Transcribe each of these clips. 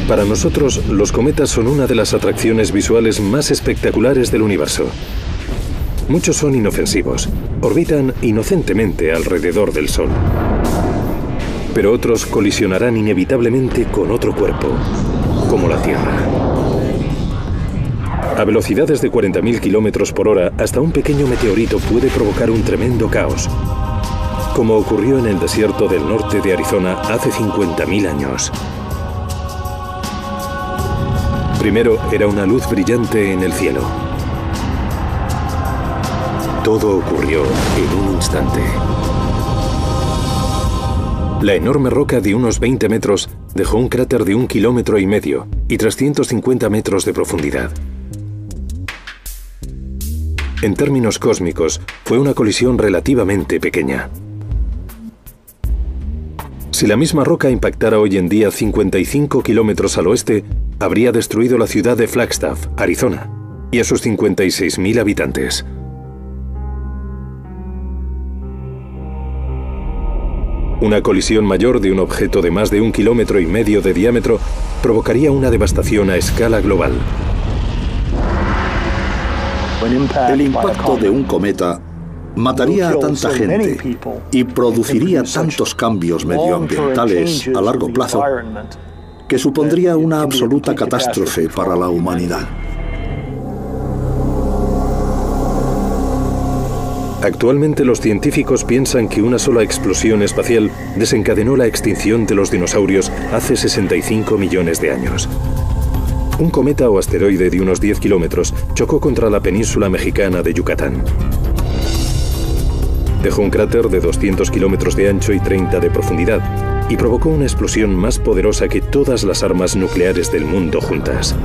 Para nosotros, los cometas son una de las atracciones visuales más espectaculares del universo. Muchos son inofensivos, orbitan inocentemente alrededor del Sol. Pero otros colisionarán inevitablemente con otro cuerpo, como la Tierra. A velocidades de 40.000 kilómetros por hora, hasta un pequeño meteorito puede provocar un tremendo caos, como ocurrió en el desierto del norte de Arizona hace 50.000 años. Primero era una luz brillante en el cielo. Todo ocurrió en un instante. La enorme roca de unos 20 metros dejó un cráter de 1,5 kilómetros y 350 metros de profundidad. En términos cósmicos, fue una colisión relativamente pequeña. Si la misma roca impactara hoy en día 55 kilómetros al oeste, habría destruido la ciudad de Flagstaff, Arizona, y a sus 56.000 habitantes. Una colisión mayor de un objeto de más de 1,5 kilómetros de diámetro provocaría una devastación a escala global. El impacto de un cometa mataría a tanta gente y produciría tantos cambios medioambientales a largo plazo que supondría una absoluta catástrofe para la humanidad. Actualmente los científicos piensan que una sola explosión espacial desencadenó la extinción de los dinosaurios hace 65 millones de años. Un cometa o asteroide de unos 10 kilómetros chocó contra la península mexicana de Yucatán. Dejó un cráter de 200 kilómetros de ancho y 30 de profundidad y provocó una explosión más poderosa que todas las armas nucleares del mundo juntas.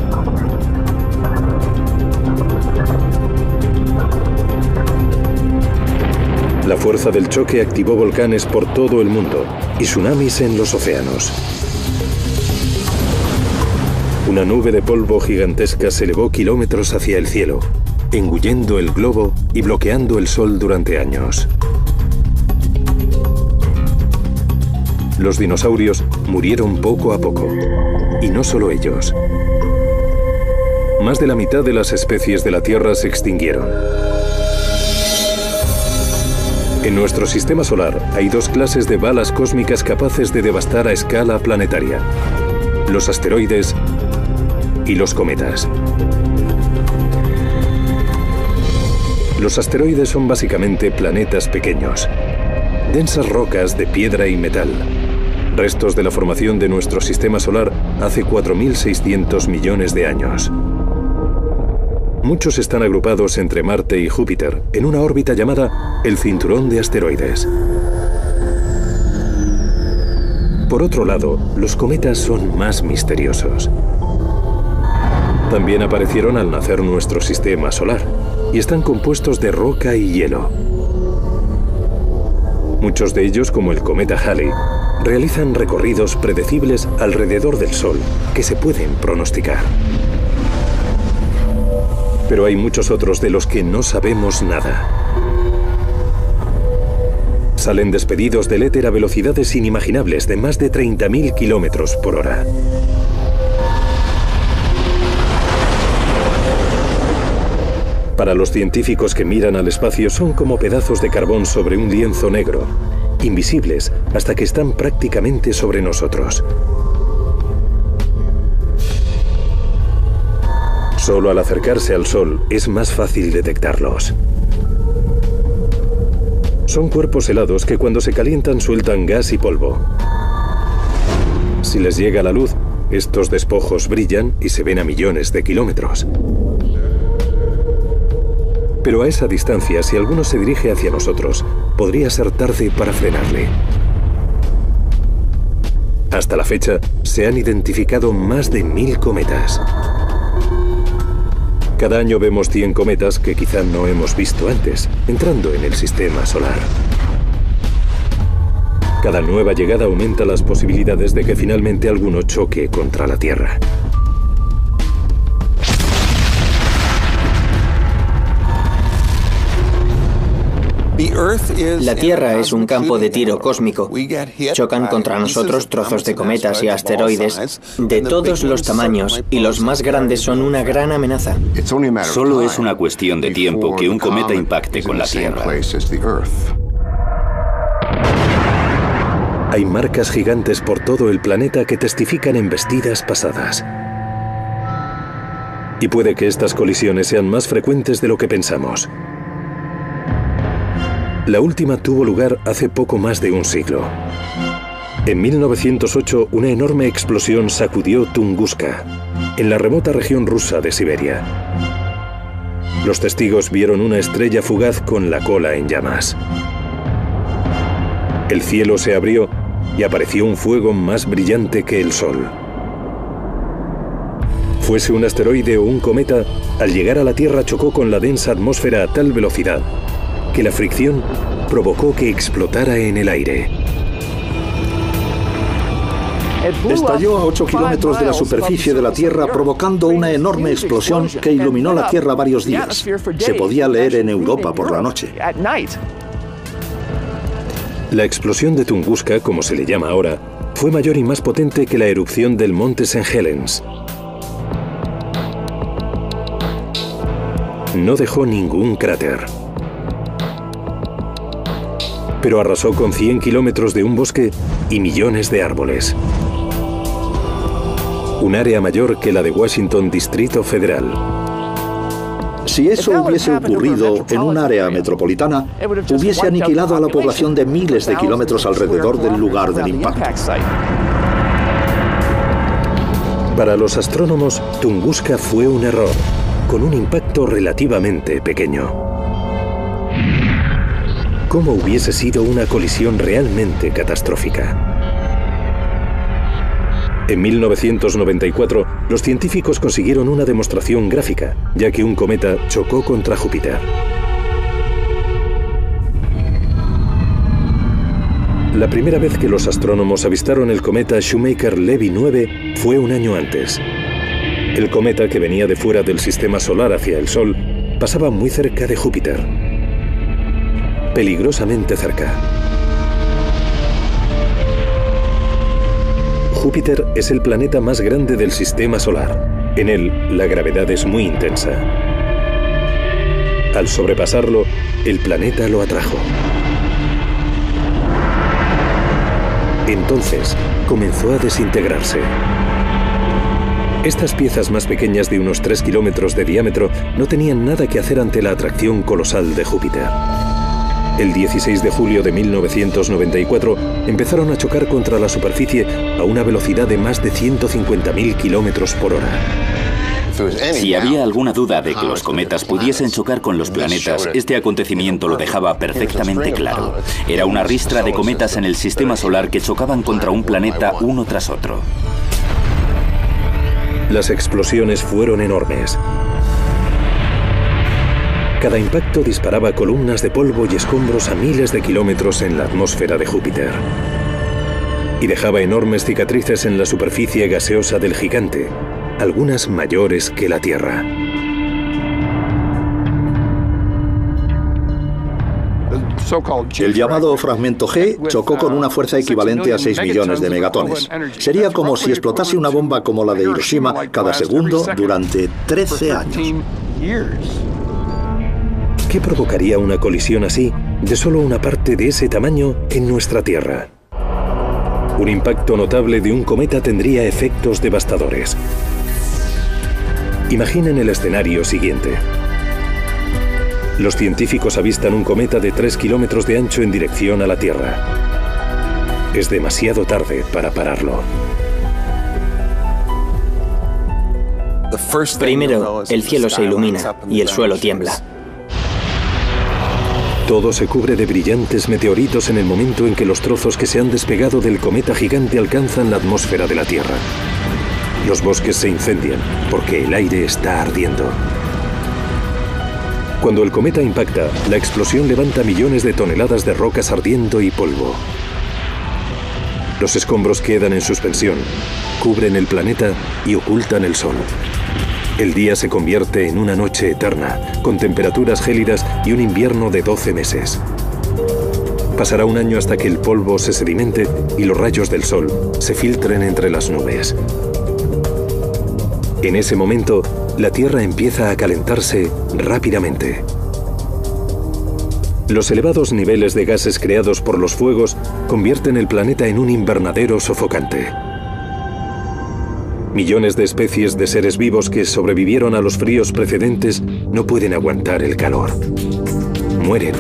La fuerza del choque activó volcanes por todo el mundo y tsunamis en los océanos. Una nube de polvo gigantesca se elevó kilómetros hacia el cielo, engullendo el globo y bloqueando el sol durante años. Los dinosaurios murieron poco a poco, y no solo ellos. Más de la mitad de las especies de la Tierra se extinguieron. En nuestro sistema solar hay dos clases de balas cósmicas capaces de devastar a escala planetaria: los asteroides y los cometas. Los asteroides son básicamente planetas pequeños, densas rocas de piedra y metal, restos de la formación de nuestro sistema solar hace 4.600 millones de años. Muchos están agrupados entre Marte y Júpiter en una órbita llamada el cinturón de asteroides. Por otro lado, los cometas son más misteriosos. También aparecieron al nacer nuestro sistema solar y están compuestos de roca y hielo. Muchos de ellos, como el cometa Halley, realizan recorridos predecibles alrededor del Sol que se pueden pronosticar. Pero hay muchos otros de los que no sabemos nada. Salen despedidos del éter a velocidades inimaginables de más de 30.000 kilómetros por hora. Para los científicos que miran al espacio son como pedazos de carbón sobre un lienzo negro, invisibles hasta que están prácticamente sobre nosotros. Solo al acercarse al Sol es más fácil detectarlos. Son cuerpos helados que cuando se calientan sueltan gas y polvo. Si les llega la luz, estos despojos brillan y se ven a millones de kilómetros. Pero a esa distancia, si alguno se dirige hacia nosotros, podría ser tarde para frenarle. Hasta la fecha, se han identificado más de 1.000 cometas. Cada año vemos 100 cometas que quizá no hemos visto antes, entrando en el sistema solar. Cada nueva llegada aumenta las posibilidades de que finalmente alguno choque contra la Tierra. La Tierra es un campo de tiro cósmico. Chocan contra nosotros trozos de cometas y asteroides de todos los tamaños, y los más grandes son una gran amenaza. Solo es una cuestión de tiempo que un cometa impacte con la Tierra. Hay marcas gigantes por todo el planeta que testifican embestidas pasadas. Y puede que estas colisiones sean más frecuentes de lo que pensamos. La última tuvo lugar hace poco más de un siglo. En 1908, una enorme explosión sacudió Tunguska, en la remota región rusa de Siberia. Los testigos vieron una estrella fugaz con la cola en llamas. El cielo se abrió y apareció un fuego más brillante que el sol. Fuese un asteroide o un cometa, al llegar a la Tierra chocó con la densa atmósfera a tal velocidad que la fricción provocó que explotara en el aire. Estalló a 8 kilómetros de la superficie de la Tierra, provocando una enorme explosión que iluminó la Tierra varios días. Se podía leer en Europa por la noche. La explosión de Tunguska, como se le llama ahora, fue mayor y más potente que la erupción del monte St. Helens. No dejó ningún cráter, pero arrasó con 100 kilómetros de un bosque y millones de árboles. Un área mayor que la de Washington Distrito Federal. Si eso hubiese ocurrido en un área metropolitana, hubiese aniquilado a la población de miles de kilómetros alrededor del lugar del impacto. Para los astrónomos, Tunguska fue un error, con un impacto relativamente pequeño. ¿Cómo hubiese sido una colisión realmente catastrófica? En 1994, los científicos consiguieron una demostración gráfica, ya que un cometa chocó contra Júpiter. La primera vez que los astrónomos avistaron el cometa Shoemaker-Levy 9 fue un año antes. El cometa, que venía de fuera del sistema solar hacia el Sol, pasaba muy cerca de Júpiter. Peligrosamente cerca. Júpiter es el planeta más grande del sistema solar. En él, la gravedad es muy intensa. Al sobrepasarlo, el planeta lo atrajo. Entonces, comenzó a desintegrarse. Estas piezas más pequeñas de unos 3 kilómetros de diámetro no tenían nada que hacer ante la atracción colosal de Júpiter. El 16 de julio de 1994 empezaron a chocar contra la superficie a una velocidad de más de 150.000 kilómetros por hora. Si había alguna duda de que los cometas pudiesen chocar con los planetas, este acontecimiento lo dejaba perfectamente claro. Era una ristra de cometas en el sistema solar que chocaban contra un planeta uno tras otro. Las explosiones fueron enormes. Cada impacto disparaba columnas de polvo y escombros a miles de kilómetros en la atmósfera de Júpiter. Y dejaba enormes cicatrices en la superficie gaseosa del gigante, algunas mayores que la Tierra. El llamado fragmento G chocó con una fuerza equivalente a 6 millones de megatones. Sería como si explotase una bomba como la de Hiroshima cada segundo durante 13 años. ¿Qué provocaría una colisión así de solo una parte de ese tamaño en nuestra Tierra? Un impacto notable de un cometa tendría efectos devastadores. Imaginen el escenario siguiente. Los científicos avistan un cometa de 3 kilómetros de ancho en dirección a la Tierra. Es demasiado tarde para pararlo. Primero, el cielo se ilumina y el suelo tiembla. Todo se cubre de brillantes meteoritos en el momento en que los trozos que se han despegado del cometa gigante alcanzan la atmósfera de la Tierra. Los bosques se incendian porque el aire está ardiendo. Cuando el cometa impacta, la explosión levanta millones de toneladas de rocas ardiendo y polvo. Los escombros quedan en suspensión, cubren el planeta y ocultan el sol. El día se convierte en una noche eterna, con temperaturas gélidas y un invierno de 12 meses. Pasará un año hasta que el polvo se sedimente y los rayos del sol se filtren entre las nubes. En ese momento, la Tierra empieza a calentarse rápidamente. Los elevados niveles de gases creados por los fuegos convierten el planeta en un invernadero sofocante. Millones de especies de seres vivos que sobrevivieron a los fríos precedentes no pueden aguantar el calor. Mueren.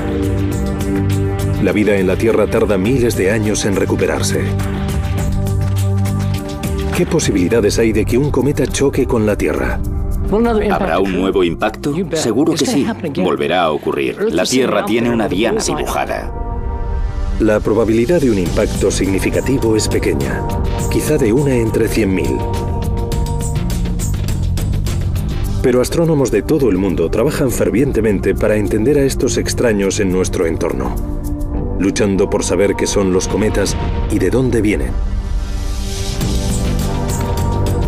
La vida en la Tierra tarda miles de años en recuperarse. ¿Qué posibilidades hay de que un cometa choque con la Tierra? ¿Habrá un nuevo impacto? Seguro que sí. Volverá a ocurrir. La Tierra tiene una diana dibujada. La probabilidad de un impacto significativo es pequeña, quizá de 1 entre 100.000. Pero astrónomos de todo el mundo trabajan fervientemente para entender a estos extraños en nuestro entorno, luchando por saber qué son los cometas y de dónde vienen.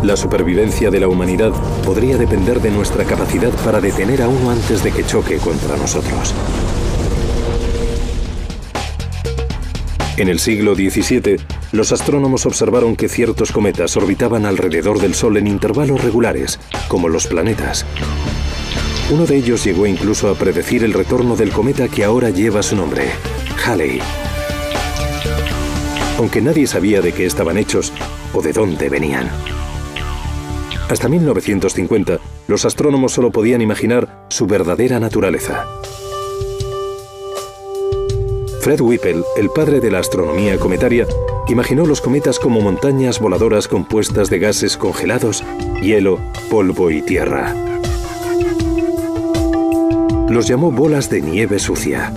La supervivencia de la humanidad podría depender de nuestra capacidad para detener a uno antes de que choque contra nosotros. En el siglo XVII, los astrónomos observaron que ciertos cometas orbitaban alrededor del Sol en intervalos regulares, como los planetas. Uno de ellos llegó incluso a predecir el retorno del cometa que ahora lleva su nombre, Halley. Aunque nadie sabía de qué estaban hechos o de dónde venían. Hasta 1950, los astrónomos solo podían imaginar su verdadera naturaleza. Fred Whipple, el padre de la astronomía cometaria, imaginó los cometas como montañas voladoras compuestas de gases congelados, hielo, polvo y tierra. Los llamó bolas de nieve sucia.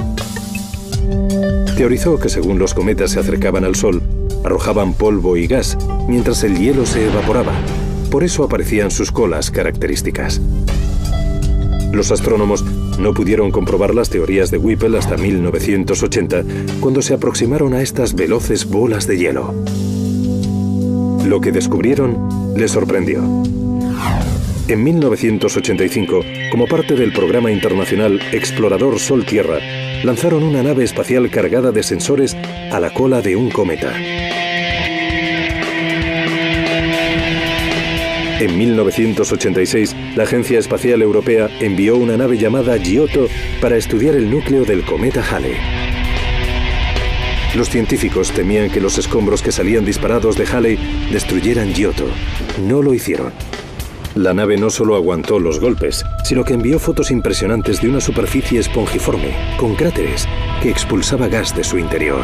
Teorizó que según los cometas se acercaban al Sol, arrojaban polvo y gas, mientras el hielo se evaporaba. Por eso aparecían sus colas características. Los astrónomos no pudieron comprobar las teorías de Whipple hasta 1980, cuando se aproximaron a estas veloces bolas de hielo. Lo que descubrieron les sorprendió. En 1985, como parte del programa internacional Explorador Sol-Tierra, lanzaron una nave espacial cargada de sensores a la cola de un cometa. En 1986, la Agencia Espacial Europea envió una nave llamada Giotto para estudiar el núcleo del cometa Halley. Los científicos temían que los escombros que salían disparados de Halley destruyeran Giotto. No lo hicieron. La nave no solo aguantó los golpes, sino que envió fotos impresionantes de una superficie esponjiforme, con cráteres, que expulsaba gas de su interior.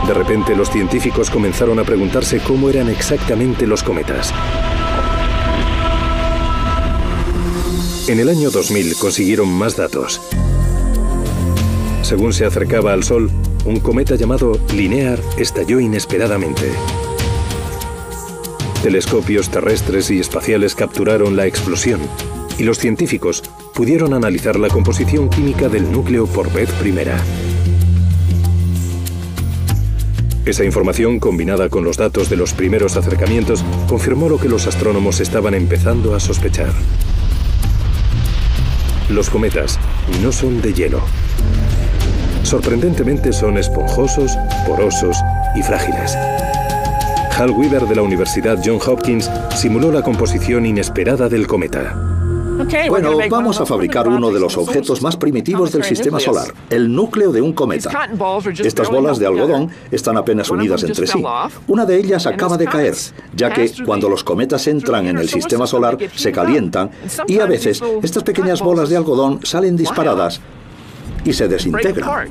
De repente, los científicos comenzaron a preguntarse cómo eran exactamente los cometas. En el año 2000 consiguieron más datos. Según se acercaba al Sol, un cometa llamado Linear estalló inesperadamente. Telescopios terrestres y espaciales capturaron la explosión, y los científicos pudieron analizar la composición química del núcleo por vez primera. Esa información, combinada con los datos de los primeros acercamientos, confirmó lo que los astrónomos estaban empezando a sospechar. Los cometas no son de hielo. Sorprendentemente son esponjosos, porosos y frágiles. Hal Weaver de la Universidad Johns Hopkins simuló la composición inesperada del cometa. Bueno, vamos a fabricar uno de los objetos más primitivos del sistema solar, el núcleo de un cometa. Estas bolas de algodón están apenas unidas entre sí. Una de ellas acaba de caer, ya que cuando los cometas entran en el sistema solar se calientan y a veces estas pequeñas bolas de algodón salen disparadas y se desintegran.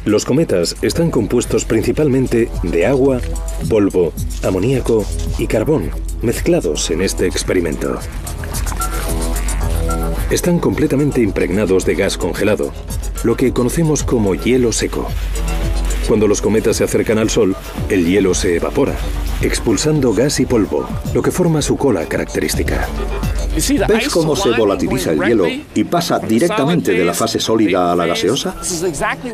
Los cometas están compuestos principalmente de agua, polvo, amoníaco y carbón, mezclados en este experimento. Están completamente impregnados de gas congelado, lo que conocemos como hielo seco. Cuando los cometas se acercan al Sol, el hielo se evapora, expulsando gas y polvo, lo que forma su cola característica. ¿Ves cómo se volatiliza el hielo y pasa directamente de la fase sólida a la gaseosa?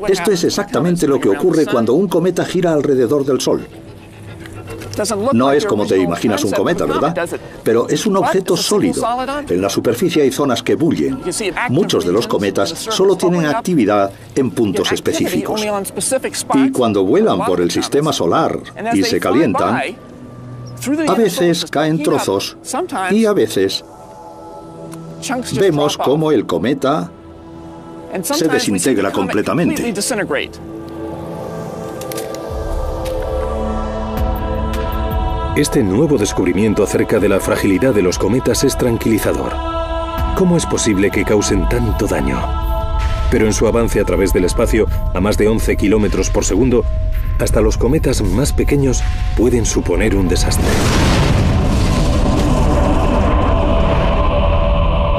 Esto es exactamente lo que ocurre cuando un cometa gira alrededor del Sol. No es como te imaginas un cometa, ¿verdad? Pero es un objeto sólido. En la superficie hay zonas que bullen. Muchos de los cometas solo tienen actividad en puntos específicos. Y cuando vuelan por el sistema solar y se calientan, a veces caen trozos y a veces vemos cómo el cometa se desintegra completamente. Este nuevo descubrimiento acerca de la fragilidad de los cometas es tranquilizador. ¿Cómo es posible que causen tanto daño? Pero en su avance a través del espacio, a más de 11 kilómetros por segundo, hasta los cometas más pequeños pueden suponer un desastre.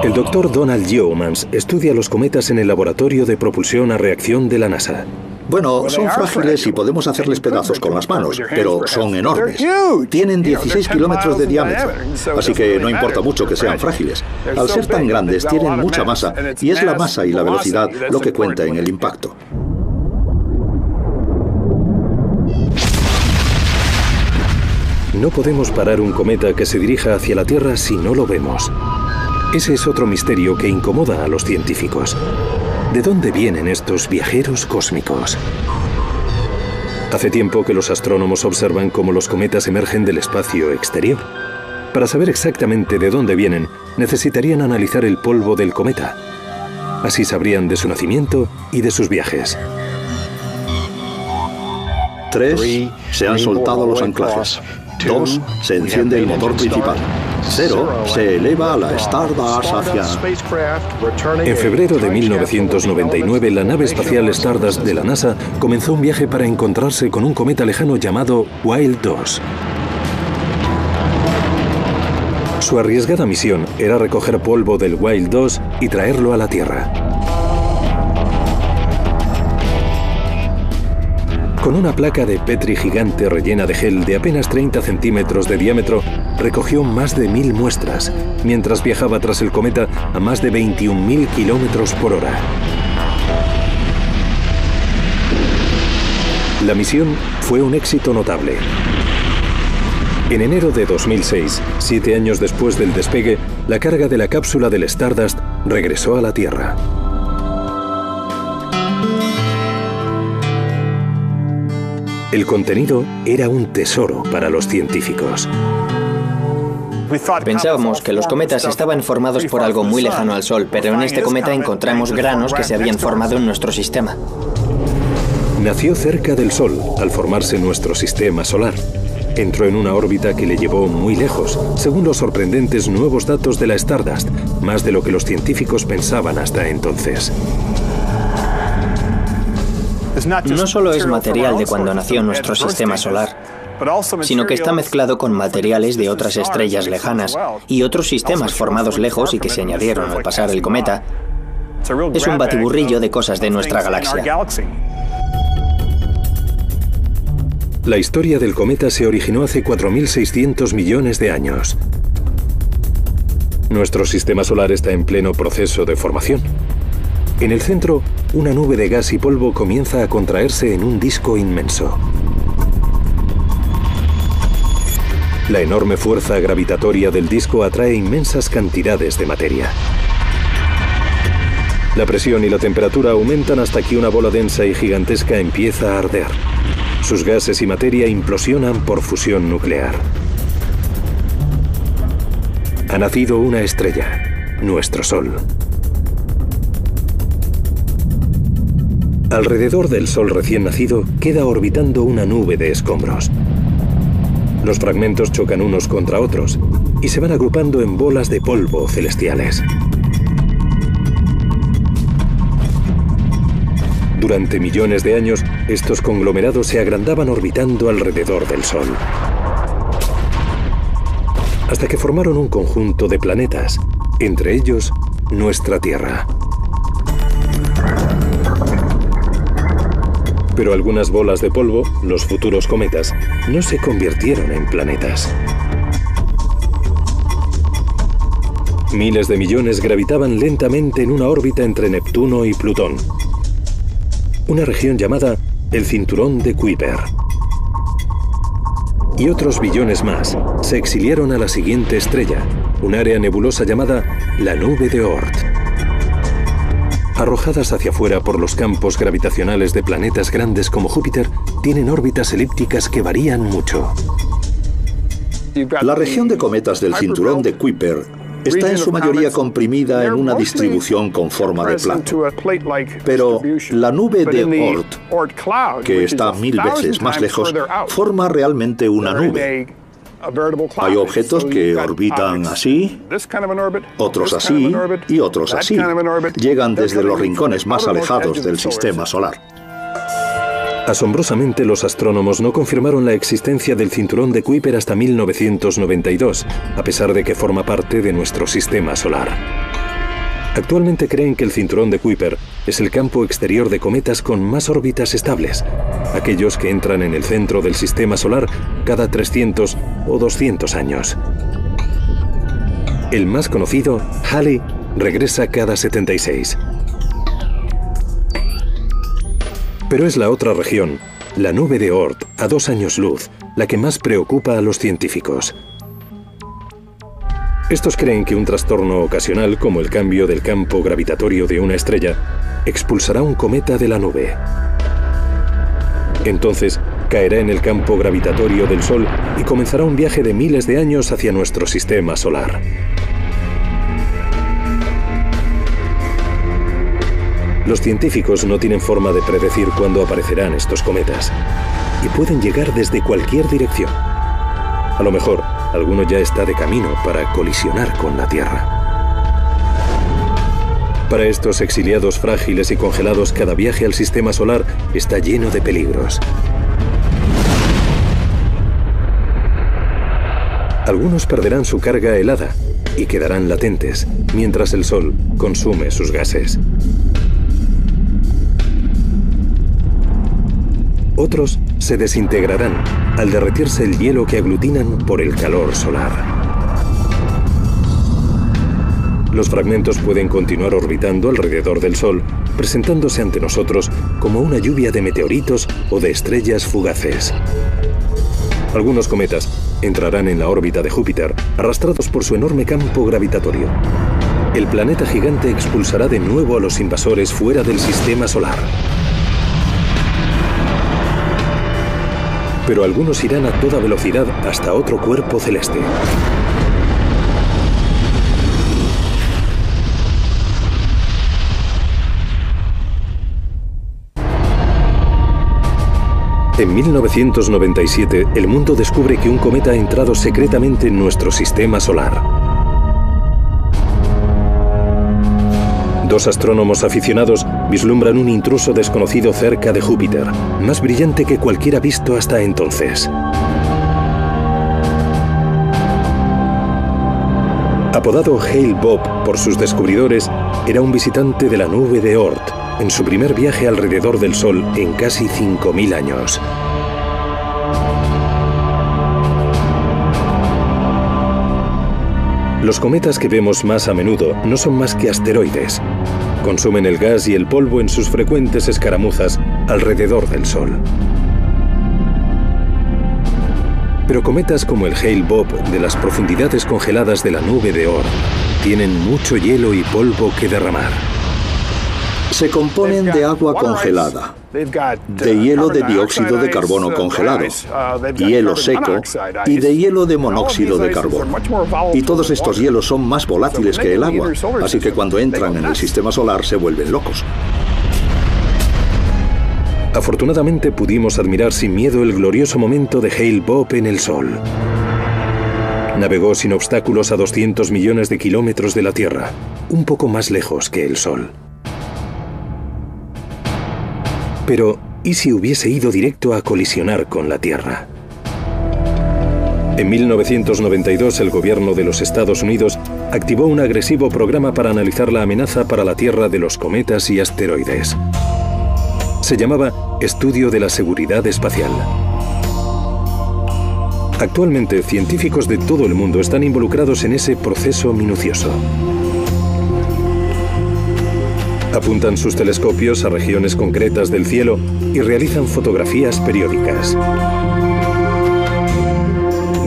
El doctor Donald Yeomans estudia los cometas en el laboratorio de propulsión a reacción de la NASA. Bueno, son frágiles y podemos hacerles pedazos con las manos, pero son enormes. Tienen 16 kilómetros de diámetro, así que no importa mucho que sean frágiles. Al ser tan grandes, tienen mucha masa, y es la masa y la velocidad lo que cuenta en el impacto. No podemos parar un cometa que se dirija hacia la Tierra si no lo vemos. Ese es otro misterio que incomoda a los científicos. ¿De dónde vienen estos viajeros cósmicos? Hace tiempo que los astrónomos observan cómo los cometas emergen del espacio exterior. Para saber exactamente de dónde vienen, necesitarían analizar el polvo del cometa. Así sabrían de su nacimiento y de sus viajes. 3. Se han soltado los anclajes. 2. Se enciende el motor principal. 0. Se eleva a la Stardust hacia... En febrero de 1999, la nave espacial Stardust de la NASA comenzó un viaje para encontrarse con un cometa lejano llamado Wild 2. Su arriesgada misión era recoger polvo del Wild 2 y traerlo a la Tierra. Con una placa de Petri gigante rellena de gel de apenas 30 centímetros de diámetro, recogió más de 1000 muestras, mientras viajaba tras el cometa a más de 21.000 kilómetros por hora. La misión fue un éxito notable. En enero de 2006, 7 años después del despegue, la carga de la cápsula del Stardust regresó a la Tierra. El contenido era un tesoro para los científicos. Pensábamos que los cometas estaban formados por algo muy lejano al Sol, pero en este cometa encontramos granos que se habían formado en nuestro sistema. Nació cerca del Sol al formarse nuestro sistema solar. Entró en una órbita que le llevó muy lejos, según los sorprendentes nuevos datos de la Stardust, más de lo que los científicos pensaban hasta entonces. No solo es material de cuando nació nuestro sistema solar, sino que está mezclado con materiales de otras estrellas lejanas y otros sistemas formados lejos y que se añadieron al pasar el cometa. Es un batiburrillo de cosas de nuestra galaxia. La historia del cometa se originó hace 4.600 millones de años. Nuestro sistema solar está en pleno proceso de formación. En el centro, una nube de gas y polvo comienza a contraerse en un disco inmenso. La enorme fuerza gravitatoria del disco atrae inmensas cantidades de materia. La presión y la temperatura aumentan hasta que una bola densa y gigantesca empieza a arder. Sus gases y materia implosionan por fusión nuclear. Ha nacido una estrella, nuestro Sol. Alrededor del Sol recién nacido queda orbitando una nube de escombros. Los fragmentos chocan unos contra otros y se van agrupando en bolas de polvo celestiales. Durante millones de años, estos conglomerados se agrandaban orbitando alrededor del Sol. Hasta que formaron un conjunto de planetas, entre ellos nuestra Tierra. Pero algunas bolas de polvo, los futuros cometas, no se convirtieron en planetas. Miles de millones gravitaban lentamente en una órbita entre Neptuno y Plutón, una región llamada el Cinturón de Kuiper. y otros billones más se exiliaron a la siguiente estrella, un área nebulosa llamada la Nube de Oort. Arrojadas hacia afuera por los campos gravitacionales de planetas grandes como Júpiter, tienen órbitas elípticas que varían mucho. La región de cometas del cinturón de Kuiper está en su mayoría comprimida en una distribución con forma de plato. Pero la nube de Oort, que está 1000 veces más lejos, forma realmente una nube. Hay objetos que orbitan así, otros así y otros así. Llegan desde los rincones más alejados del sistema solar. Asombrosamente, los astrónomos no confirmaron la existencia del cinturón de Kuiper hasta 1992, a pesar de que forma parte de nuestro sistema solar. Actualmente creen que el cinturón de Kuiper es el campo exterior de cometas con más órbitas estables, aquellos que entran en el centro del sistema solar cada 300 o 200 años. El más conocido, Halley, regresa cada 76. Pero es la otra región, la nube de Oort, a 2 años luz, la que más preocupa a los científicos. Estos creen que un trastorno ocasional, como el cambio del campo gravitatorio de una estrella, expulsará un cometa de la nube. Entonces, caerá en el campo gravitatorio del Sol y comenzará un viaje de miles de años hacia nuestro sistema solar. Los científicos no tienen forma de predecir cuándo aparecerán estos cometas, y pueden llegar desde cualquier dirección. A lo mejor, alguno ya está de camino para colisionar con la Tierra. Para estos exiliados frágiles y congelados, cada viaje al sistema solar está lleno de peligros. Algunos perderán su carga helada y quedarán latentes, mientras el Sol consume sus gases. Otros se desintegrarán al derretirse el hielo que aglutinan por el calor solar. Los fragmentos pueden continuar orbitando alrededor del Sol, presentándose ante nosotros como una lluvia de meteoritos o de estrellas fugaces. Algunos cometas entrarán en la órbita de Júpiter, arrastrados por su enorme campo gravitatorio. El planeta gigante expulsará de nuevo a los invasores fuera del sistema solar. Pero algunos irán a toda velocidad hasta otro cuerpo celeste. En 1997, el mundo descubre que un cometa ha entrado secretamente en nuestro sistema solar. Dos astrónomos aficionados vislumbran un intruso desconocido cerca de Júpiter, más brillante que cualquiera visto hasta entonces. Apodado Hale-Bopp por sus descubridores, era un visitante de la nube de Oort, en su primer viaje alrededor del Sol en casi 5000 años. Los cometas que vemos más a menudo no son más que asteroides. Consumen el gas y el polvo en sus frecuentes escaramuzas alrededor del Sol. Pero cometas como el Hale-Bopp de las profundidades congeladas de la nube de Oort tienen mucho hielo y polvo que derramar. Se componen de agua congelada, de hielo de dióxido de carbono congelado, hielo seco y de hielo de monóxido de carbono. Y todos estos hielos son más volátiles que el agua, así que cuando entran en el sistema solar se vuelven locos. Afortunadamente pudimos admirar sin miedo el glorioso momento de Hale-Bopp en el Sol. Navegó sin obstáculos a 200 millones de kilómetros de la Tierra, un poco más lejos que el Sol. Pero, ¿y si hubiese ido directo a colisionar con la Tierra? En 1992, el gobierno de los Estados Unidos activó un agresivo programa para analizar la amenaza para la Tierra de los cometas y asteroides. Se llamaba Estudio de la Seguridad Espacial. Actualmente, científicos de todo el mundo están involucrados en ese proceso minucioso. Apuntan sus telescopios a regiones concretas del cielo y realizan fotografías periódicas.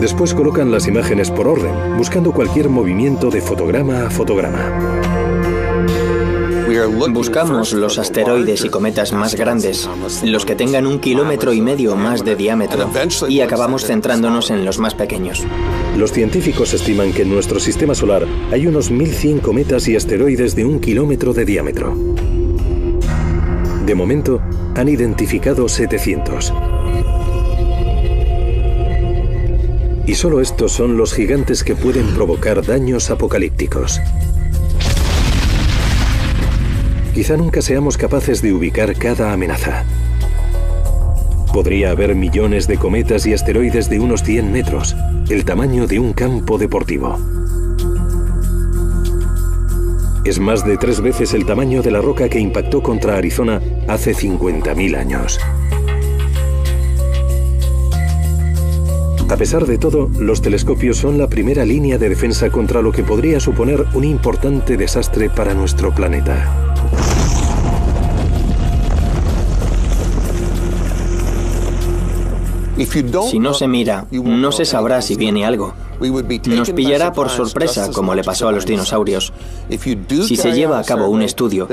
Después colocan las imágenes por orden, buscando cualquier movimiento de fotograma a fotograma. Buscamos los asteroides y cometas más grandes, los que tengan 1,5 kilómetros más de diámetro, y acabamos centrándonos en los más pequeños. Los científicos estiman que en nuestro sistema solar hay unos 1.100 cometas y asteroides de 1 kilómetro de diámetro. De momento, han identificado 700. Y solo estos son los gigantes que pueden provocar daños apocalípticos. Quizá nunca seamos capaces de ubicar cada amenaza. Podría haber millones de cometas y asteroides de unos 100 metros, el tamaño de un campo deportivo. Es más de 3 veces el tamaño de la roca que impactó contra Arizona hace 50.000 años. A pesar de todo, los telescopios son la primera línea de defensa contra lo que podría suponer un importante desastre para nuestro planeta. Si no se mira, no se sabrá si viene algo. Nos pillará por sorpresa, como le pasó a los dinosaurios. Si se lleva a cabo un estudio,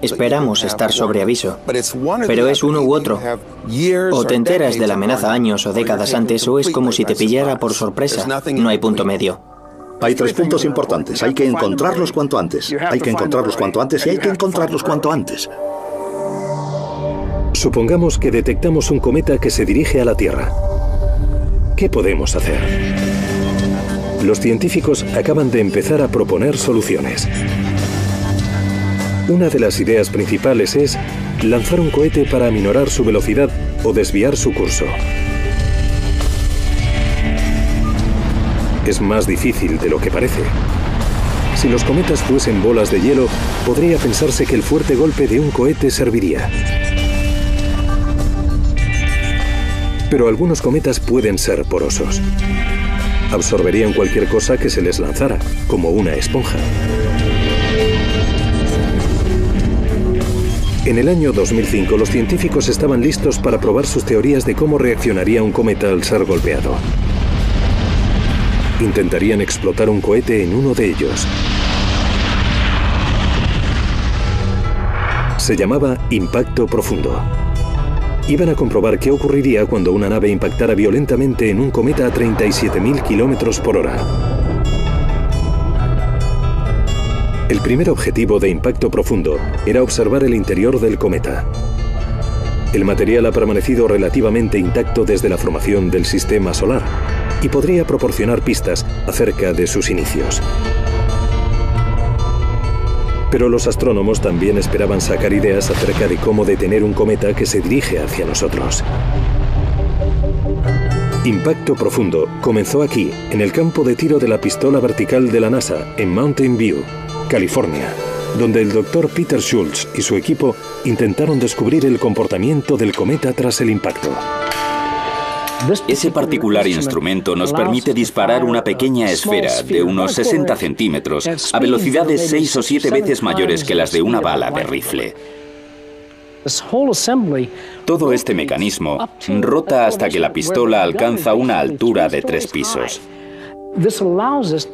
esperamos estar sobre aviso. Pero es uno u otro. O te enteras de la amenaza años o décadas antes, o es como si te pillara por sorpresa. No hay punto medio. Hay 3 puntos importantes. Hay que encontrarlos cuanto antes. Hay que encontrarlos cuanto antes y hay que encontrarlos cuanto antes. Supongamos que detectamos un cometa que se dirige a la Tierra. ¿Qué podemos hacer? Los científicos acaban de empezar a proponer soluciones. Una de las ideas principales es lanzar un cohete para aminorar su velocidad o desviar su curso. Es más difícil de lo que parece. Si los cometas fuesen bolas de hielo, podría pensarse que el fuerte golpe de un cohete serviría. Pero algunos cometas pueden ser porosos. Absorberían cualquier cosa que se les lanzara, como una esponja. En el año 2005, los científicos estaban listos para probar sus teorías de cómo reaccionaría un cometa al ser golpeado. Intentarían explotar un cohete en uno de ellos. Se llamaba impacto profundo. Iban a comprobar qué ocurriría cuando una nave impactara violentamente en un cometa a 37.000 kilómetros por hora. El primer objetivo de impacto profundo era observar el interior del cometa. El material ha permanecido relativamente intacto desde la formación del sistema solar y podría proporcionar pistas acerca de sus inicios. Pero los astrónomos también esperaban sacar ideas acerca de cómo detener un cometa que se dirige hacia nosotros. Impacto profundo comenzó aquí, en el campo de tiro de la pistola vertical de la NASA, en Mountain View, California, donde el Dr. Peter Schultz y su equipo intentaron descubrir el comportamiento del cometa tras el impacto. Ese particular instrumento nos permite disparar una pequeña esfera de unos 60 centímetros a velocidades 6 o 7 veces mayores que las de una bala de rifle. Todo este mecanismo rota hasta que la pistola alcanza una altura de 3 pisos.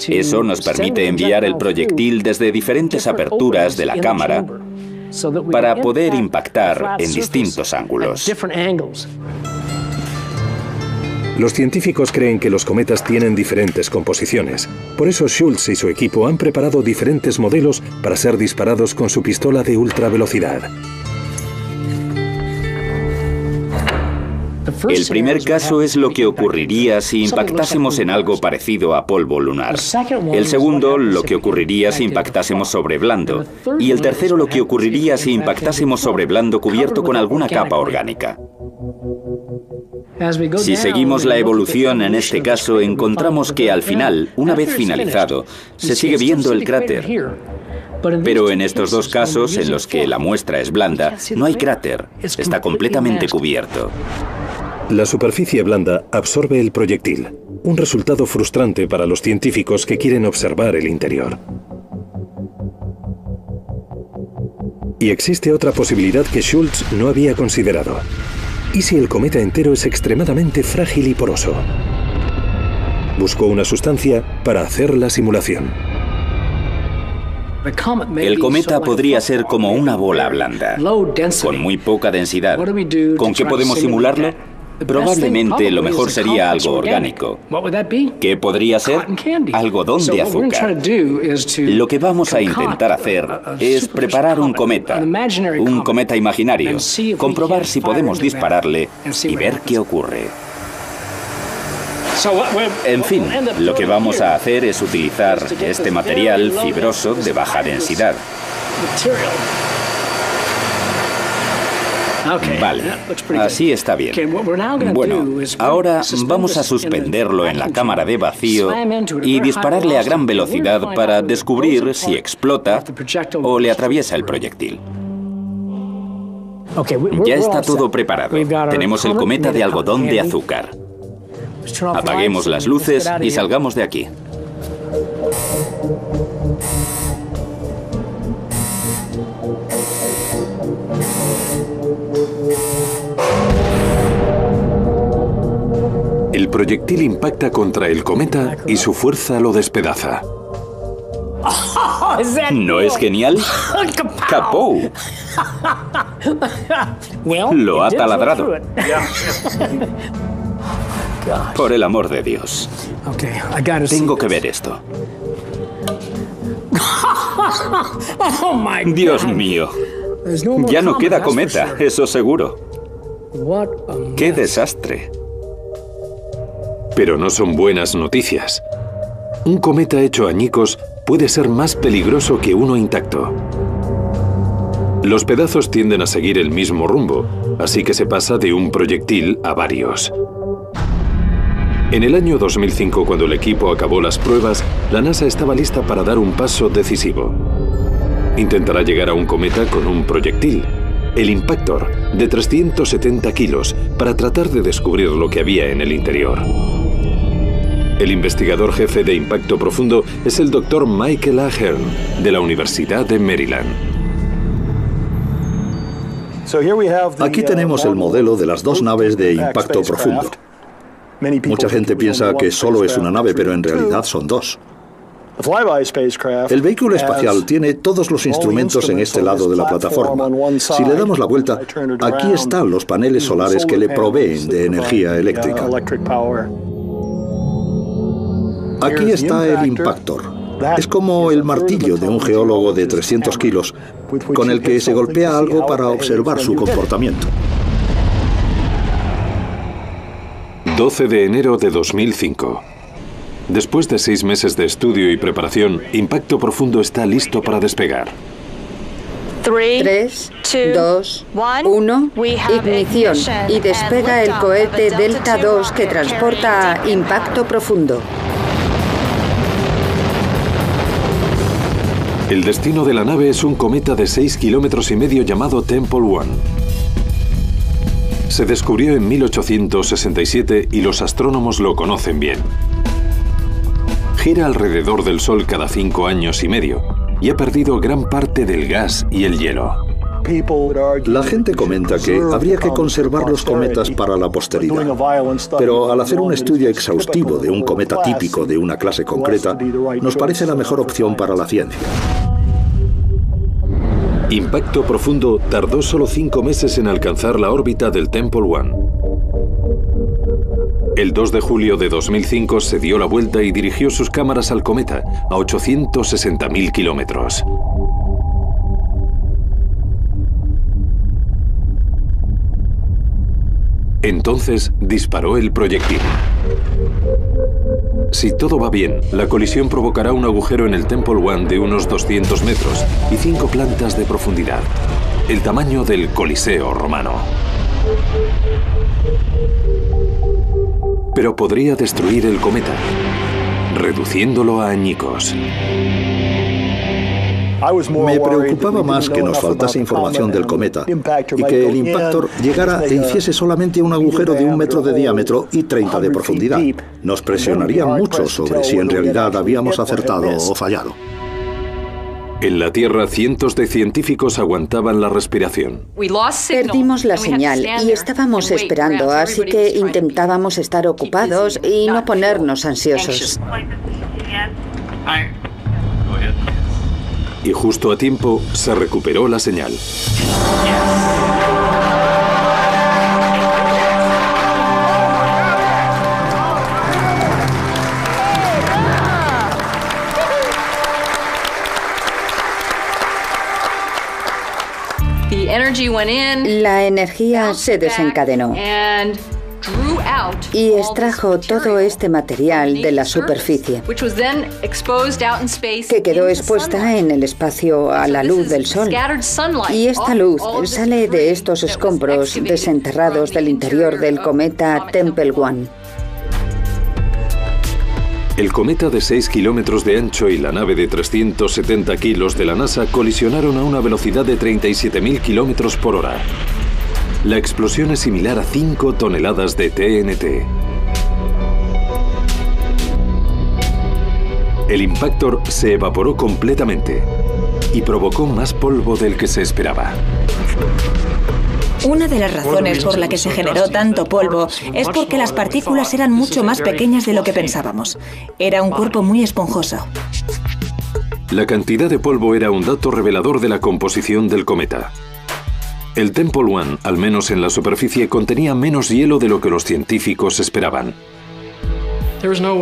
Eso nos permite enviar el proyectil desde diferentes aperturas de la cámara para poder impactar en distintos ángulos. Los científicos creen que los cometas tienen diferentes composiciones. Por eso Schultz y su equipo han preparado diferentes modelos para ser disparados con su pistola de ultravelocidad. El primer caso es lo que ocurriría si impactásemos en algo parecido a polvo lunar. El segundo, lo que ocurriría si impactásemos sobre blando. Y el tercero, lo que ocurriría si impactásemos sobre blando cubierto con alguna capa orgánica. Si seguimos la evolución en este caso, encontramos que al final, una vez finalizado, se sigue viendo el cráter. Pero en estos dos casos, en los que la muestra es blanda, no hay cráter, está completamente cubierto. La superficie blanda absorbe el proyectil, un resultado frustrante para los científicos que quieren observar el interior. Y existe otra posibilidad que Schultz no había considerado. ¿Y si el cometa entero es extremadamente frágil y poroso? Buscó una sustancia para hacer la simulación. El cometa podría ser como una bola blanda, con muy poca densidad. ¿Con qué podemos simularlo? Probablemente lo mejor sería algo orgánico. ¿Qué podría ser? Algodón de azúcar. Lo que vamos a intentar hacer es preparar un cometa imaginario, comprobar si podemos dispararle y ver qué ocurre. En fin, lo que vamos a hacer es utilizar este material fibroso de baja densidad. Vale, así está bien. Bueno, ahora vamos a suspenderlo en la cámara de vacío y dispararle a gran velocidad para descubrir si explota o le atraviesa el proyectil. Ya está todo preparado. Tenemos el cometa de algodón de azúcar. Apaguemos las luces y salgamos de aquí. El proyectil impacta contra el cometa y su fuerza lo despedaza. ¿No es genial? ¡Capó! Lo ha taladrado. Por el amor de Dios. Tengo que ver esto. Dios mío. Ya no queda cometa, eso seguro. ¡Qué desastre! Pero no son buenas noticias. Un cometa hecho añicos puede ser más peligroso que uno intacto. Los pedazos tienden a seguir el mismo rumbo, así que se pasa de un proyectil a varios. En el año 2005, cuando el equipo acabó las pruebas, la NASA estaba lista para dar un paso decisivo. Intentará llegar a un cometa con un proyectil, el Impactor, de 370 kilos, para tratar de descubrir lo que había en el interior. El investigador jefe de Impacto Profundo es el Dr. Michael Ahern, de la Universidad de Maryland. Aquí tenemos el modelo de las dos naves de Impacto Profundo. Mucha gente piensa que solo es una nave, pero en realidad son dos. El vehículo espacial tiene todos los instrumentos en este lado de la plataforma. Si le damos la vuelta, aquí están los paneles solares que le proveen de energía eléctrica. Aquí está el Impactor. Es como el martillo de un geólogo de 300 kilos, con el que se golpea algo para observar su comportamiento. 12 de enero de 2005. Después de 6 meses de estudio y preparación, Impacto Profundo está listo para despegar. 3, 2, 1, ignición, y despega el cohete Delta II que transporta a Impacto Profundo. El destino de la nave es un cometa de 6,5 kilómetros llamado Tempel 1. Se descubrió en 1867 y los astrónomos lo conocen bien. Gira alrededor del Sol cada 5 años y medio y ha perdido gran parte del gas y el hielo. La gente comenta que habría que conservar los cometas para la posteridad, pero al hacer un estudio exhaustivo de un cometa típico de una clase concreta, nos parece la mejor opción para la ciencia. Impacto Profundo tardó solo 5 meses en alcanzar la órbita del Tempel 1. El 2 de julio de 2005 se dio la vuelta y dirigió sus cámaras al cometa, a 860.000 kilómetros. Entonces disparó el proyectil. Si todo va bien, la colisión provocará un agujero en el Tempel 1 de unos 200 metros y 5 plantas de profundidad, el tamaño del Coliseo romano. Pero podría destruir el cometa, reduciéndolo a añicos. Me preocupaba más que nos faltase información del cometa y que el Impactor llegara e hiciese solamente un agujero de 1 metro de diámetro y 30 de profundidad. Nos presionaría mucho sobre si en realidad habíamos acertado o fallado. En la Tierra, cientos de científicos aguantaban la respiración. Perdimos la señal y estábamos esperando, así que intentábamos estar ocupados y no ponernos ansiosos. Y justo a tiempo se recuperó la señal. La energía se desencadenó y extrajo todo este material de la superficie, que quedó expuesta en el espacio a la luz del Sol. Y esta luz sale de estos escombros desenterrados del interior del cometa Tempel 1. El cometa de 6 kilómetros de ancho y la nave de 370 kilos de la NASA colisionaron a una velocidad de 37.000 kilómetros por hora. La explosión es similar a 5 toneladas de TNT. El impactor se evaporó completamente y provocó más polvo del que se esperaba. Una de las razones por la que se generó tanto polvo es porque las partículas eran mucho más pequeñas de lo que pensábamos. Era un cuerpo muy esponjoso. La cantidad de polvo era un dato revelador de la composición del cometa. El Tempel 1, al menos en la superficie, contenía menos hielo de lo que los científicos esperaban.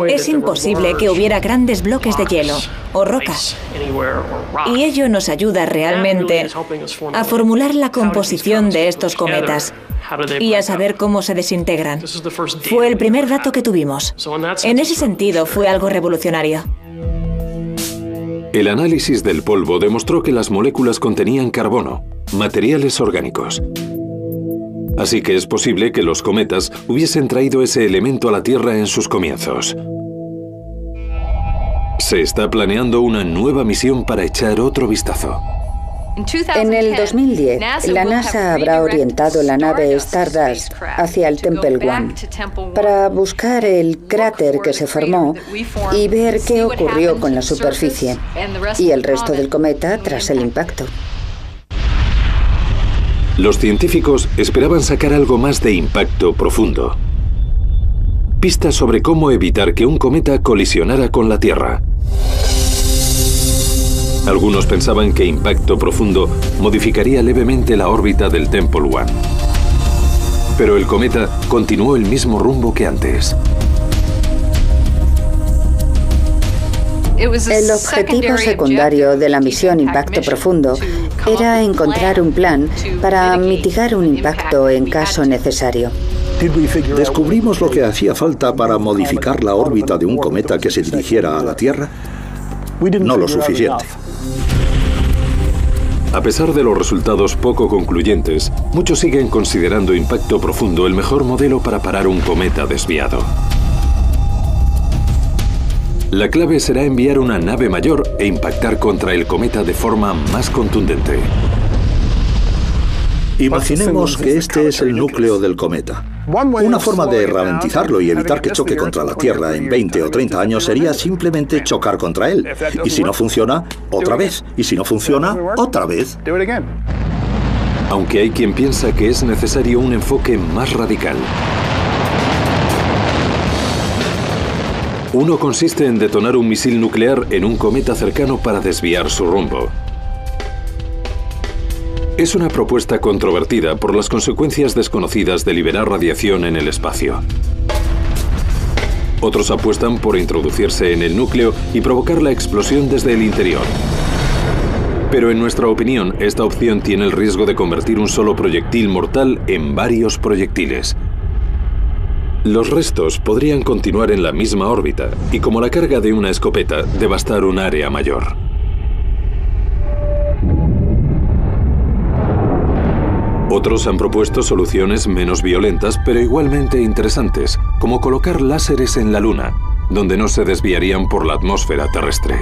Es imposible que hubiera grandes bloques de hielo o rocas. Y ello nos ayuda realmente a formular la composición de estos cometas y a saber cómo se desintegran. Fue el primer dato que tuvimos. En ese sentido, fue algo revolucionario. El análisis del polvo demostró que las moléculas contenían carbono, materiales orgánicos. Así que es posible que los cometas hubiesen traído ese elemento a la Tierra en sus comienzos. Se está planeando una nueva misión para echar otro vistazo. En el 2010, la NASA habrá orientado la nave Stardust hacia el Tempel 1 para buscar el cráter que se formó y ver qué ocurrió con la superficie y el resto del cometa tras el impacto. Los científicos esperaban sacar algo más de impacto profundo. Pistas sobre cómo evitar que un cometa colisionara con la Tierra. Algunos pensaban que impacto profundo modificaría levemente la órbita del Tempel 1. Pero el cometa continuó el mismo rumbo que antes. El objetivo secundario de la misión Impacto Profundo era encontrar un plan para mitigar un impacto en caso necesario. ¿Descubrimos lo que hacía falta para modificar la órbita de un cometa que se dirigiera a la Tierra? No lo suficiente. A pesar de los resultados poco concluyentes, muchos siguen considerando Impacto Profundo el mejor modelo para parar un cometa desviado. La clave será enviar una nave mayor e impactar contra el cometa de forma más contundente. Imaginemos que este es el núcleo del cometa. Una forma de ralentizarlo y evitar que choque contra la Tierra en 20 o 30 años sería simplemente chocar contra él. Y si no funciona, otra vez. Y si no funciona, otra vez. Aunque hay quien piensa que es necesario un enfoque más radical. Uno consiste en detonar un misil nuclear en un cometa cercano para desviar su rumbo. Es una propuesta controvertida por las consecuencias desconocidas de liberar radiación en el espacio. Otros apuestan por introducirse en el núcleo y provocar la explosión desde el interior. Pero en nuestra opinión, esta opción tiene el riesgo de convertir un solo proyectil mortal en varios proyectiles. Los restos podrían continuar en la misma órbita y, como la carga de una escopeta, devastar un área mayor. Otros han propuesto soluciones menos violentas, pero igualmente interesantes, como colocar láseres en la Luna, donde no se desviarían por la atmósfera terrestre.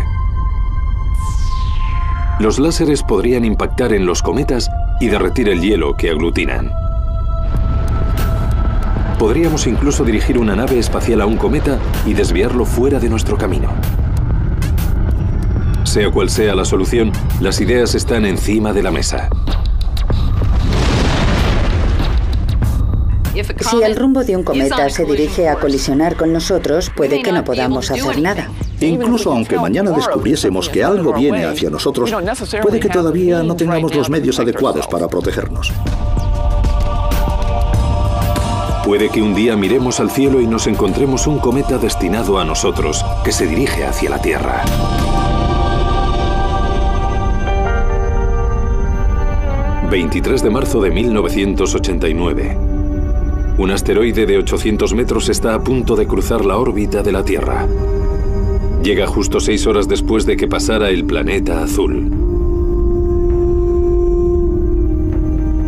Los láseres podrían impactar en los cometas y derretir el hielo que aglutinan. Podríamos incluso dirigir una nave espacial a un cometa y desviarlo fuera de nuestro camino. Sea cual sea la solución, las ideas están encima de la mesa. Si el rumbo de un cometa se dirige a colisionar con nosotros, puede que no podamos hacer nada. Incluso aunque mañana descubriésemos que algo viene hacia nosotros, puede que todavía no tengamos los medios adecuados para protegernos. Puede que un día miremos al cielo y nos encontremos un cometa destinado a nosotros, que se dirige hacia la Tierra. ...23 de marzo de 1989... Un asteroide de 800 metros está a punto de cruzar la órbita de la Tierra. Llega justo 6 horas después de que pasara el planeta azul.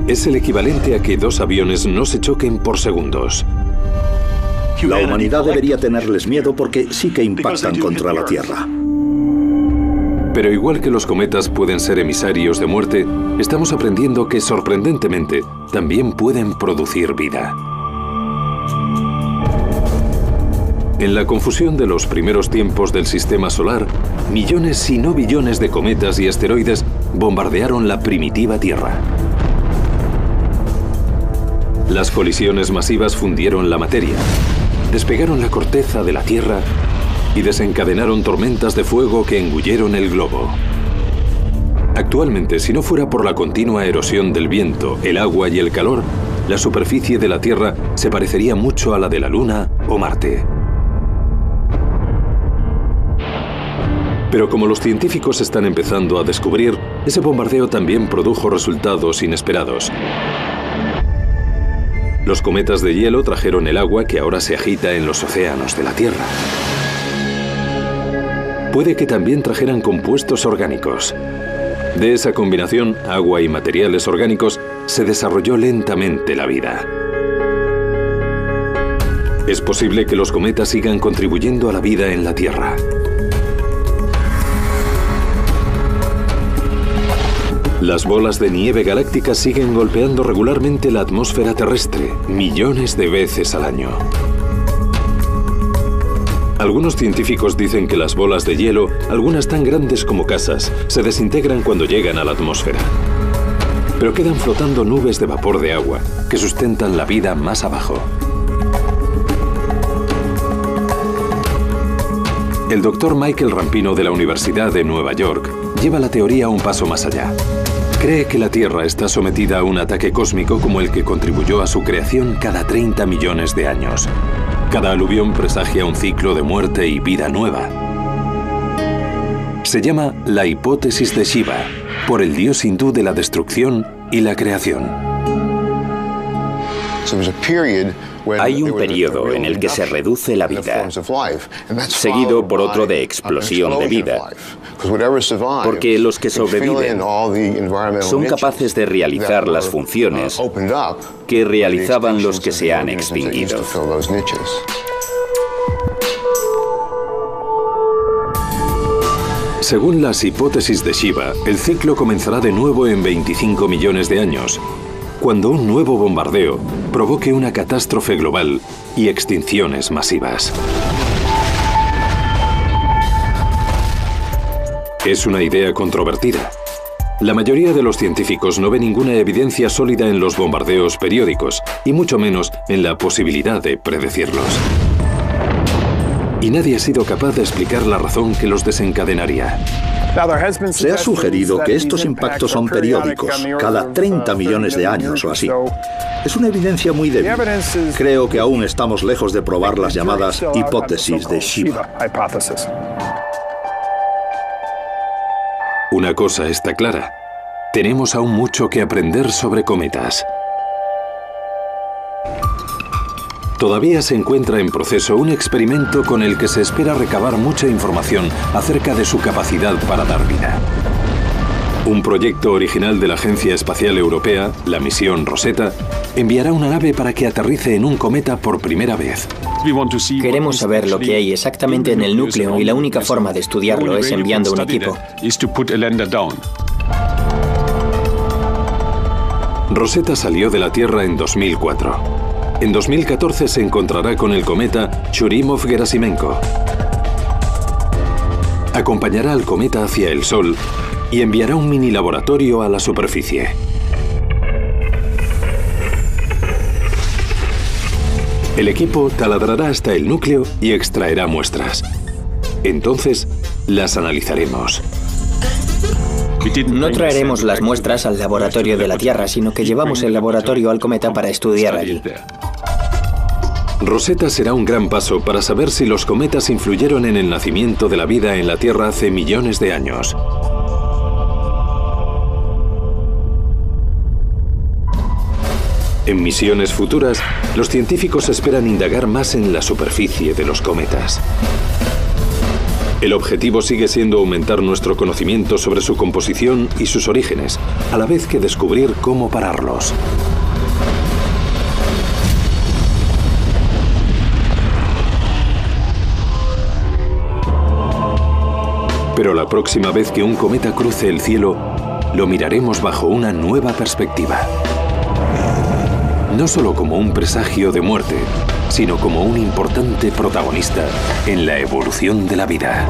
Es el equivalente a que 2 aviones no se choquen por segundos. La humanidad debería tenerles miedo porque sí que impactan contra la Tierra. Pero igual que los cometas pueden ser emisarios de muerte, estamos aprendiendo que, sorprendentemente, también pueden producir vida. En la confusión de los primeros tiempos del sistema solar, millones si no billones de cometas y asteroides bombardearon la primitiva Tierra. Las colisiones masivas fundieron la materia, despegaron la corteza de la Tierra y desencadenaron tormentas de fuego que engulleron el globo. Actualmente, si no fuera por la continua erosión del viento, el agua y el calor, la superficie de la Tierra se parecería mucho a la de la Luna o Marte. Pero como los científicos están empezando a descubrir, ese bombardeo también produjo resultados inesperados. Los cometas de hielo trajeron el agua que ahora se agita en los océanos de la Tierra. Puede que también trajeran compuestos orgánicos. De esa combinación, agua y materiales orgánicos, se desarrolló lentamente la vida. Es posible que los cometas sigan contribuyendo a la vida en la Tierra. Las bolas de nieve galáctica siguen golpeando regularmente la atmósfera terrestre, millones de veces al año. Algunos científicos dicen que las bolas de hielo, algunas tan grandes como casas, se desintegran cuando llegan a la atmósfera. Pero quedan flotando nubes de vapor de agua que sustentan la vida más abajo. El doctor Michael Rampino de la Universidad de Nueva York lleva la teoría un paso más allá. Cree que la Tierra está sometida a un ataque cósmico como el que contribuyó a su creación cada 30 millones de años. Cada aluvión presagia un ciclo de muerte y vida nueva. Se llama la hipótesis de Shiva, por el dios hindú de la destrucción y la creación. Hay un periodo en el que se reduce la vida, seguido por otro de explosión de vida, porque los que sobreviven son capaces de realizar las funciones que realizaban los que se han extinguido. Según las hipótesis de Shiva, el ciclo comenzará de nuevo en 25 millones de años, cuando un nuevo bombardeo provoque una catástrofe global y extinciones masivas. Es una idea controvertida. La mayoría de los científicos no ve ninguna evidencia sólida en los bombardeos periódicos, y mucho menos en la posibilidad de predecirlos. Y nadie ha sido capaz de explicar la razón que los desencadenaría. Se ha sugerido que estos impactos son periódicos, cada 30 millones de años o así. Es una evidencia muy débil. Creo que aún estamos lejos de probar las llamadas hipótesis de Shiva. Una cosa está clara. Tenemos aún mucho que aprender sobre cometas. Todavía se encuentra en proceso un experimento con el que se espera recabar mucha información acerca de su capacidad para dar vida. Un proyecto original de la Agencia Espacial Europea, la misión Rosetta, enviará una nave para que aterrice en un cometa por primera vez. Queremos saber lo que hay exactamente en el núcleo y la única forma de estudiarlo es enviando un equipo. Rosetta salió de la Tierra en 2004. En 2014 se encontrará con el cometa Churyumov-Gerasimenko. acompañará al cometa hacia el Sol y enviará un mini laboratorio a la superficie. El equipo taladrará hasta el núcleo y extraerá muestras. Entonces, las analizaremos. No traeremos las muestras al laboratorio de la Tierra, sino que llevamos el laboratorio al cometa para estudiar allí. Rosetta será un gran paso para saber si los cometas influyeron en el nacimiento de la vida en la Tierra hace millones de años. En misiones futuras, los científicos esperan indagar más en la superficie de los cometas. El objetivo sigue siendo aumentar nuestro conocimiento sobre su composición y sus orígenes, a la vez que descubrir cómo pararlos. Pero la próxima vez que un cometa cruce el cielo, lo miraremos bajo una nueva perspectiva. No solo como un presagio de muerte, sino como un importante protagonista en la evolución de la vida.